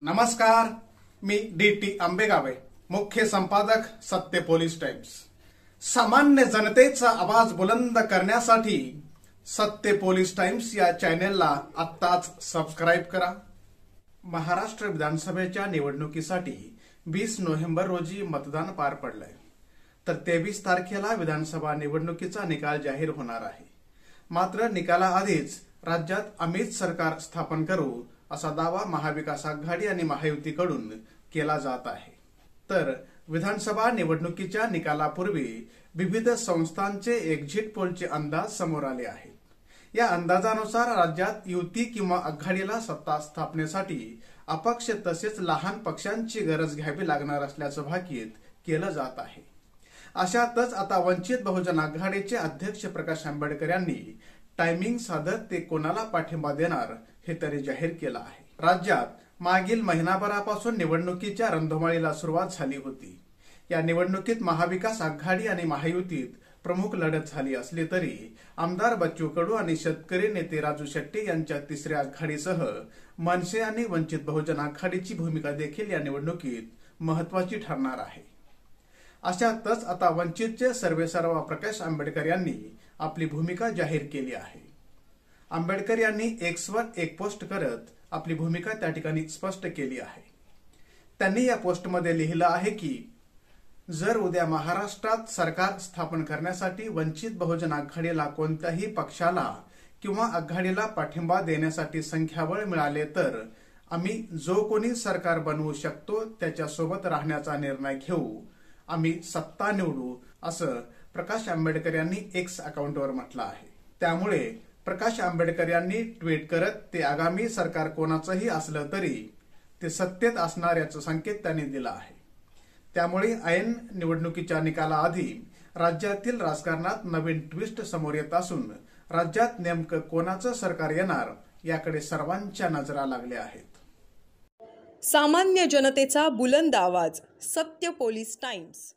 नमस्कार, मी डी.टी. आंबेगावे, मुख्य संपादक सत्य पोलीस टाइम्स। सामान्य जनतेचा आवाज बुलंद करण्यासाठी सत्य पोलीस टाइम्स या चॅनेलला आत्ताच सबस्क्राइब करा। महाराष्ट्र विधानसभेच्या निवडणुकीसाठी 20 नोव्हेंबर रोजी मतदान पार पडलंय, तर 23 तारखेला विधानसभा निवडणुकीचा निकाल जाहीर होणार आहे। मात्र निकालाआधीच राज्यात अमित सरकार स्थापन करू असा दावा महाविकास आघाडी आणि महायुतीकडून केला जात आहे। तर विधानसभा निवडणुकीच्या निकालापूर्वी विविध संस्थांचे एक्झिट पोलचे अंदाज समोर आले आहेत। या अंदाजानुसार राज्यात युती किंवा आघाडीला सत्ता स्थापनेसाठी अपक्ष तसेच लहान पक्षांची गरज घ्यावी लागणार असल्याचं भाकीत केलं जात आहे। अशातच आता वंचित बहुजन आघाडीचे अध्यक्ष प्रकाश आंबेडकर यांनी टायमिंग साधत ते कोणाला पाठिंबा देणार हे तरी जाहीर केलं आहे। राज्यात मागील महिनाभरापासून निवडणुकीच्या रणधुमाळीला सुरुवात झाली होती। या निवडणुकीत महाविकास आघाडी आणि महायुतीत प्रमुख लढत झाली असली तरी आमदार बच्चू कडू आणि शेतकरी नेते राजू शेट्टी यांच्या तिसऱ्या आघाडीसह मनसे आणि वंचित बहुजन आघाडीची भूमिका देखील या निवडणुकीत महत्वाची ठरणार आहे। अशातच आता वंचितचे सर्वेसर्वा प्रकाश आंबेडकर यांनी आपली भूमिका जाहीर केली आहे। आंबेडकर यांनी एक्सवर एक पोस्ट करत आपली भूमिका त्या ठिकाणी स्पष्ट केली आहे। त्यांनी या पोस्टमध्ये लिहिलं आहे की जर उद्या महाराष्ट्रात सरकार स्थापन करण्यासाठी वंचित बहुजन आघाडीला कोणत्याही पक्षाला किंवा आघाडीला पाठिंबा देण्यासाठी संख्याबळ मिळाले तर आम्ही जो कोणी सरकार बनवू शकतो त्याच्यासोबत राहण्याचा निर्णय घेऊ, आम्ही सत्ता निवडू, असं प्रकाश आंबेडकर यांनी एक्स अकाउंटवर म्हटलं आहे। त्यामुळे प्रकाश आंबेडकर यांनी ट्विट करत ते आगामी सरकार कोणाचंही असलं तरी ते सत्तेत असणार याचा संकेत त्यांनी दिला आहे। त्यामुळे ऐन निवडणुकीच्या निकालाआधी राज्यातील राजकारणात नवीन ट्विस्ट समोर येत असून राज्यात नेमकं कोणाचं सरकार येणार याकडे सर्वांच्या नजरा लागल्या आहेत। सामान्य जनतेचा बुलंद आवाज, सत्य पोलीस टाइम्स।